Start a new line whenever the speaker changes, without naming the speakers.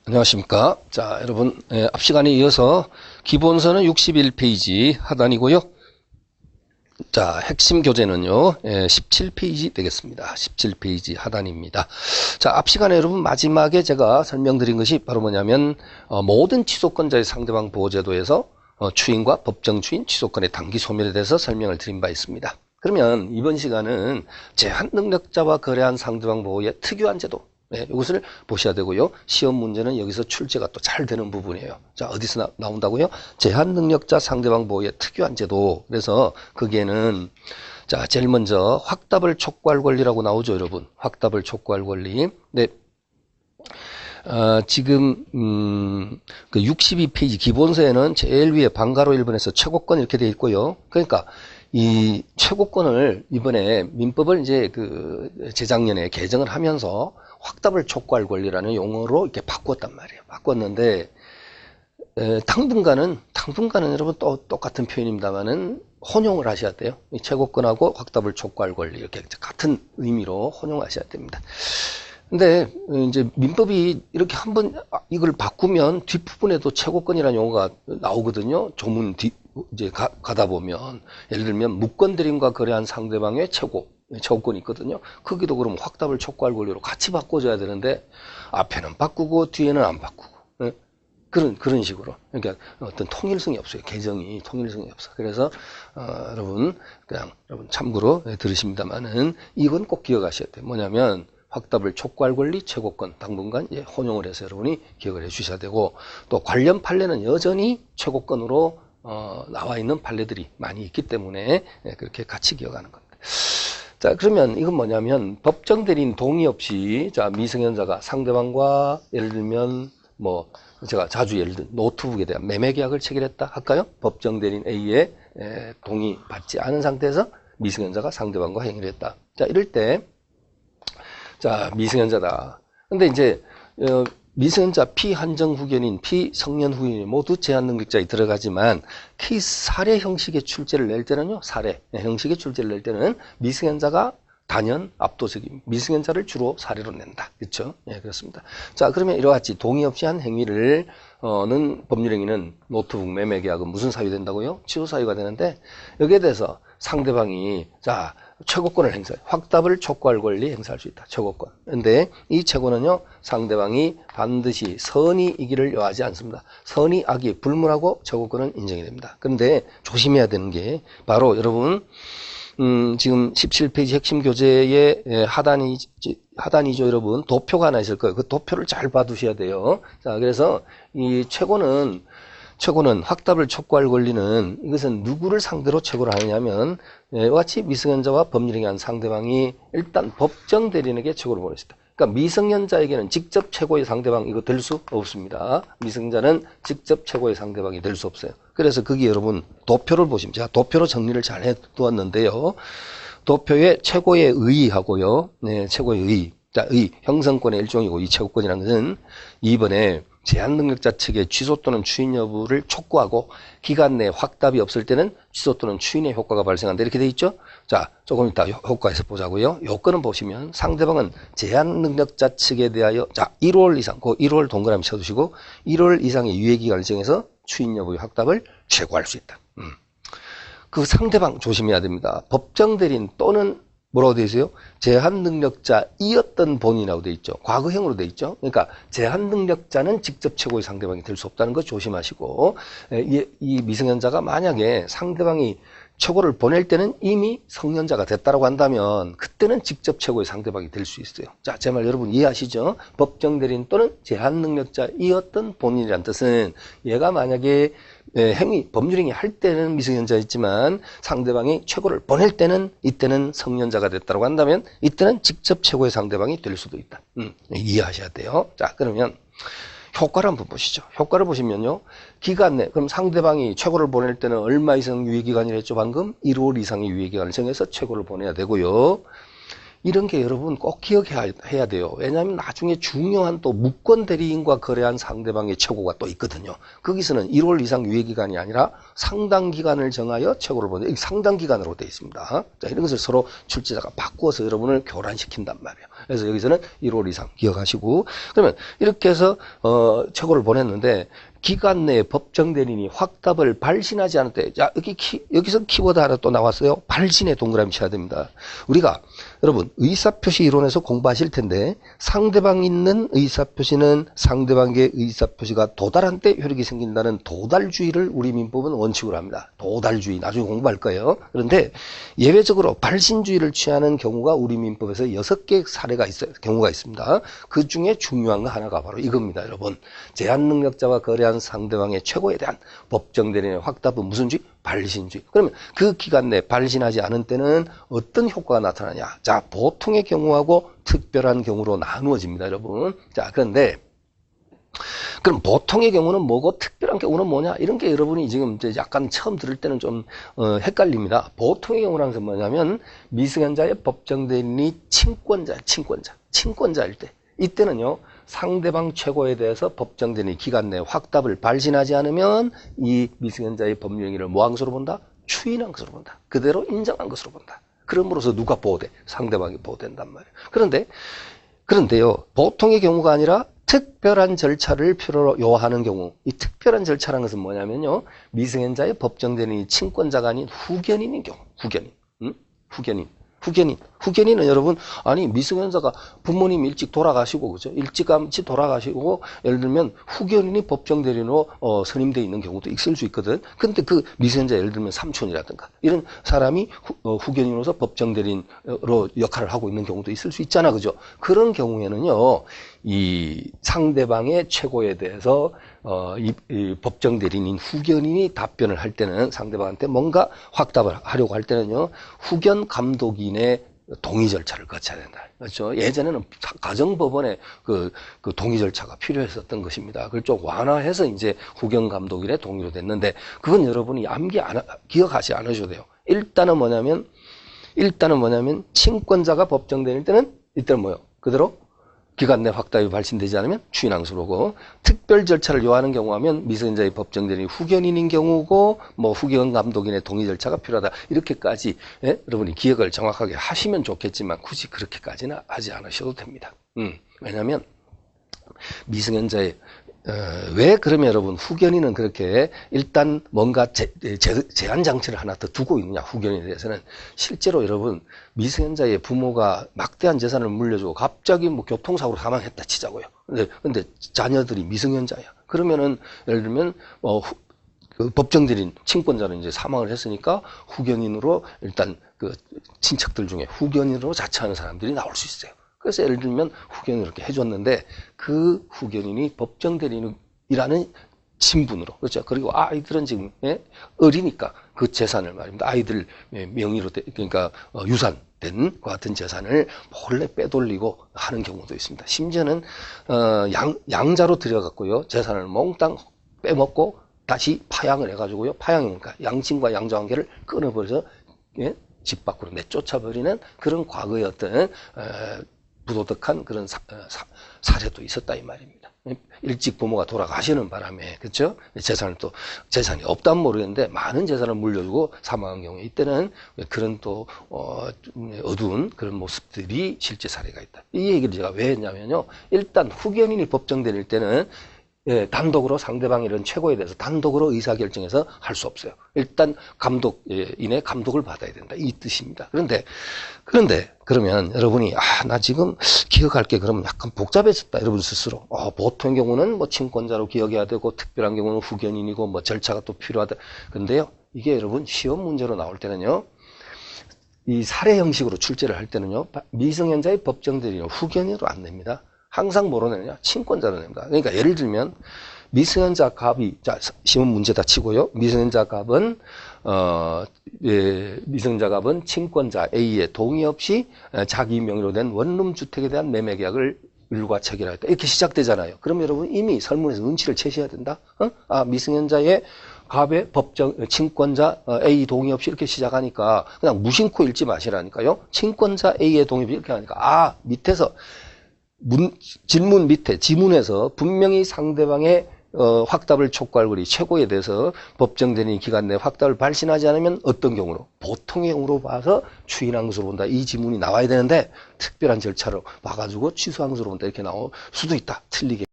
안녕하십니까. 자, 여러분, 앞 시간에 이어서 기본서는 61페이지 하단이고요. 자, 핵심 교재는요, 17페이지 되겠습니다. 17페이지 하단입니다. 자, 앞 시간에 여러분 마지막에 제가 설명드린 것이 바로 뭐냐면, 모든 취소권자의 상대방 보호제도에서 추인과 법정 추인, 취소권의 단기 소멸에 대해서 설명을 드린 바 있습니다. 그러면 이번 시간은 제한 능력자와 거래한 상대방 보호의 특유한 제도, 이것을 보셔야 되고요. 시험 문제는 여기서 출제가 또 잘 되는 부분이에요. 자, 어디서 나온다고요? 제한 능력자 상대방 보호의 특유한 제도. 그래서 거기에는 자, 제일 먼저 확답을 촉구할 권리라고 나오죠, 여러분. 확답을 촉구할 권리. 네. 지금 그 62페이지 기본서에는 제일 위에 방가로 1번에서 최고권 이렇게 되어 있고요. 그러니까 이 최고권을 이번에 민법을 이제 그 재작년에 개정을 하면서 확답을 촉구할 권리라는 용어로 이렇게 바꿨단 말이에요. 바꿨는데 당분간은 여러분 또 똑같은 표현입니다만은 혼용을 하셔야 돼요. 이 최고권하고 확답을 촉구할 권리 이렇게 같은 의미로 혼용하셔야 됩니다. 근데 이제 민법이 이렇게 한번 이걸 바꾸면 뒷부분에도 최고권이라는 용어가 나오거든요. 조문 이제 가다 보면 예를 들면 무권 대리인과 거래한 상대방의 최고권이 있거든요. 거기도 그럼 확답을 촉구할 권리로 같이 바꿔줘야 되는데 앞에는 바꾸고 뒤에는 안 바꾸고 그런 식으로. 그러니까 어떤 통일성이 없어요. 개정이 통일성이 없어. 그래서 여러분 그냥 여러분 참고로 들으십니다만은 이건 꼭 기억하셔야 돼요. 뭐냐면 확답을 촉구할 권리, 최고권 당분간 혼용을 해서 여러분이 기억을 해 주셔야 되고, 또 관련 판례는 여전히 최고권으로 나와 있는 판례들이 많이 있기 때문에 그렇게 같이 기억하는 겁니다. 자, 그러면 이건 뭐냐면 법정 대리인 동의 없이 자, 미성년자가 상대방과 예를 들면 뭐 제가 자주 예를 들면 노트북에 대한 매매 계약을 체결했다 할까요? 법정 대리인 A의 동의 받지 않은 상태에서 미성년자가 상대방과 행위를 했다. 자, 이럴 때 자, 미성년자다. 근데 이제 미성년자 피한정 후견인, 피성년 후견인 모두 제한 능력자에 들어가지만 케이스 사례 형식의 출제를 낼 때는요. 사례 형식의 출제를 낼 때는 미성년자가 단연 압도적인 미성년자를 주로 사례로 낸다. 그렇죠? 예, 그렇습니다. 자, 그러면 이와 같이 동의 없이 한 행위를 는 법률행위는 노트북 매매 계약은 무슨 사유 된다고요? 취소 사유가 되는데 여기에 대해서 상대방이 자, 최고권을 행사해. 확답을 촉구할 권리 행사할 수 있다. 최고권. 근데 이 최고는요, 상대방이 반드시 선의 이기를 요하지 않습니다. 선의 악이 불문하고 최고권은 인정이 됩니다. 그런데 조심해야 되는 게 바로 여러분, 지금 17페이지 핵심 교재의 하단이죠, 여러분. 도표가 하나 있을 거예요. 그 도표를 잘 봐두셔야 돼요. 자, 그래서 이 최고는 확답을 촉구할 권리는 이것은 누구를 상대로 최고를 하느냐면 이와 같이 미성년자와 법률행위한 상대방이 일단 법정 대리인에게 최고를 보낼 수 있다. 그러니까 미성년자에게는 직접 최고의 상대방 이거 될 수 없습니다. 미성년자는 직접 최고의 상대방이 될 수 없어요. 그래서 거기 여러분 도표를 보시면 제가 도표로 정리를 잘 해두었는데요. 도표에 최고의 의의하고요. 네, 최고의 의의. 자, 형성권의 일종이고 이 최고권이라는 것은 2번에 제한 능력자 측의 취소 또는 추인 여부를 촉구하고 기간 내에 확답이 없을 때는 취소 또는 추인의 효과가 발생한다. 이렇게 돼 있죠? 자, 조금 이따 효과에서 보자고요. 요건은 보시면 상대방은 제한 능력자 측에 대하여 자, 1월 이상, 그 1월 동그라미 쳐두시고 1월 이상의 유예기간을 정해서 추인 여부의 확답을 최고할 수 있다. 그 상대방 조심해야 됩니다. 법정 대리인 또는 뭐라고 되어 있어요? 제한 능력자이었던 본인이라고 되어 있죠. 과거형으로 되어 있죠. 그러니까 제한 능력자는 직접 최고의 상대방이 될 수 없다는 거 조심하시고, 이 미성년자가 만약에 상대방이 최고를 보낼 때는 이미 성년자가 됐다라고 한다면 그때는 직접 최고의 상대방이 될 수 있어요. 자, 제 말 여러분 이해하시죠? 법정 대리인 또는 제한 능력자이었던 본인이란 뜻은 얘가 만약에 법률행위 할 때는 미성년자였지만 상대방이 최고를 보낼 때는 이때는 성년자가 됐다고 한다면 이때는 직접 최고의 상대방이 될 수도 있다. 이해하셔야 돼요. 자, 그러면 효과를 한번 보시죠. 효과를 보시면요. 기간 내, 그럼 상대방이 최고를 보낼 때는 얼마 이상 유예기간이랬죠, 방금? 1월 이상의 유예기간을 정해서 최고를 보내야 되고요. 이런 게 여러분 꼭 기억해야 돼요. 왜냐하면 나중에 중요한 또 무권 대리인과 거래한 상대방의 최고가 또 있거든요. 거기서는 1월 이상 유예기간이 아니라 상당 기간을 정하여 최고를 보는데 상당 기간으로 되어 있습니다. 자, 이런 것을 서로 출제자가 바꾸어서 여러분을 교란시킨단 말이에요. 그래서 여기서는 1월 이상 기억하시고, 그러면 이렇게 해서 최고를 보냈는데 기간 내에 법정 대리인이 확답을 발신하지 않을 때, 자, 여기서 키워드 하나 또 나왔어요. 발신에 동그라미 쳐야 됩니다. 우리가, 여러분, 의사표시 이론에서 공부하실 텐데, 상대방 있는 의사표시는 상대방의 의사표시가 도달한 때 효력이 생긴다는 도달주의를 우리 민법은 원칙으로 합니다. 도달주의, 나중에 공부할 거예요. 그런데 예외적으로 발신주의를 취하는 경우가 우리 민법에서 6개 사례가 있어요. 경우가 있습니다. 그 중에 중요한 거 하나가 바로 이겁니다, 여러분. 제한 능력자와 거래한 상대방의 최고에 대한 법정 대리인의 확답은 무슨 주의? 발신주의. 그러면 그 기간 내에 발신하지 않은 때는 어떤 효과가 나타나냐? 자, 보통의 경우하고 특별한 경우로 나누어집니다, 여러분. 자, 그런데 그럼 보통의 경우는 뭐고 특별한 경우는 뭐냐? 이런 게 여러분이 지금 이제 약간 처음 들을 때는 좀 헷갈립니다. 보통의 경우라는 것은 뭐냐면 미승현자의 법정 대리인이 친권자일 때, 이때는요, 상대방 최고에 대해서 법정 대리인이 기간 내에 확답을 발신하지 않으면 이 미승현자의 법률행위를 뭐한 것으로 본다? 추인한 것으로 본다. 그대로 인정한 것으로 본다. 그럼으로써 누가 보호돼? 상대방이 보호된단 말이에요. 그런데요, 보통의 경우가 아니라 특별한 절차를 필요로 요하는 경우, 이 특별한 절차라는 것은 뭐냐면요, 미승현자의 법정 대리인이 친권자가 아닌 후견인인 경우, 후견인은 여러분, 아니, 미승현자가 부모님 일찍 돌아가시고, 그죠? 일찌감치 돌아가시고, 예를 들면 후견인이 법정 대리인으로 선임되어 있는 경우도 있을 수 있거든. 근데 그 미승현자 예를 들면 삼촌이라든가, 이런 사람이 후견인으로서 법정 대리인으로 역할을 하고 있는 경우도 있을 수 있잖아, 그죠? 그런 경우에는요, 이 상대방의 최고에 대해서 이 법정 대리인인 후견인이 답변을 할 때는, 상대방한테 뭔가 확답을 하려고 할 때는요, 후견 감독인의 동의 절차를 거쳐야 된다. 그렇죠? 예전에는 가정법원에 그 동의 절차가 필요했었던 것입니다. 그걸 좀 완화해서 이제 후견 감독인의 동의로 됐는데, 그건 여러분이 기억하지 않으셔도 돼요. 일단은 뭐냐면 친권자가 법정 대리일 때는 이때는 뭐요? 그대로 기간 내 확답이 발신되지 않으면 추인한 것으로 보고, 특별 절차를 요하는 경우하면 미승현자의 법정 대리인이 후견인인 경우고, 뭐 후견 감독인의 동의 절차가 필요하다. 이렇게까지 여러분이 기억을 정확하게 하시면 좋겠지만 굳이 그렇게까지는 하지 않으셔도 됩니다. 왜냐하면 미승현자의 왜 그러면 여러분 후견인은 그렇게 일단 뭔가 제한 장치를 하나 더 두고 있느냐, 후견인에 대해서는 실제로 여러분 미승현자의 부모가 막대한 재산을 물려주고 갑자기 뭐 교통사고로 사망했다 치자고요. 근데 자녀들이 미승현자야. 그러면은 예를 들면 그 법정 대리인 친권자는 이제 사망을 했으니까 후견인으로 일단 그 친척들 중에 후견인으로 자처하는 사람들이 나올 수 있어요. 그래서 예를 들면 후견인을 이렇게 해줬는데 그 후견인이 법정 대리인이라는 신분으로, 그렇죠. 그리고 아이들은 지금 어리니까 그 재산을 말입니다. 아이들 명의로 그러니까 유산된 것 같은 재산을 몰래 빼돌리고 하는 경우도 있습니다. 심지어는 양자로 들여갖고요 재산을 몽땅 빼먹고 다시 파양을 해가지고요, 파양이니까 양친과 양자 관계를 끊어버려서 집 밖으로 내쫓아버리는 그런 과거의 어떤 부도덕한 그런 사례도 있었다 이 말입니다. 일찍 부모가 돌아가시는 바람에, 그렇죠? 재산이 없다면 모르겠는데 많은 재산을 물려주고 사망한 경우에 이때는 그런 또 어두운 그런 모습들이 실제 사례가 있다. 이 얘기를 제가 왜 했냐면요, 일단 후견인이 법정 대리일 때는 단독으로 상대방의 이런 최고에 대해서 단독으로 의사결정해서 할 수 없어요. 일단 감독인의 감독을 받아야 된다, 이 뜻입니다. 그런데 그러면 여러분이 나 지금 기억할 게 그러면 약간 복잡해졌다, 여러분 스스로. 보통 경우는 뭐 친권자로 기억해야 되고 특별한 경우는 후견인이고 뭐 절차가 또 필요하다. 근데요, 이게 여러분 시험 문제로 나올 때는요, 이 사례 형식으로 출제를 할 때는요, 미승현자의 법정 대리인은 후견인으로 안 냅니다. 항상 뭐로 내느냐? 친권자로 냅니다. 그러니까 예를 들면 미승현자 갑이, 자, 시험 문제다 치고요, 미승현자 갑은 미승현자 갑은 친권자 A의 동의 없이 자기 명의로 된 원룸 주택에 대한 매매 계약을 일과 체결하였다, 이렇게 시작되잖아요. 그럼 여러분 이미 설문에서 눈치를 채셔야 된다. 미승현자의 갑의 친권자 A 동의 없이 이렇게 시작하니까 그냥 무심코 읽지 마시라니까요. 친권자 A의 동의 없이 이렇게 하니까 밑에서 질문 밑에 지문에서 분명히 상대방의 확답을 촉구할 권리 최고에 대해서 법정 대리 기간 내에 확답을 발신하지 않으면 어떤 경우로? 보통의 경우로 봐서 추인한 것으로 본다. 이 지문이 나와야 되는데 특별한 절차로 와가지고 취소한 것으로 본다. 이렇게 나올 수도 있다. 틀리게.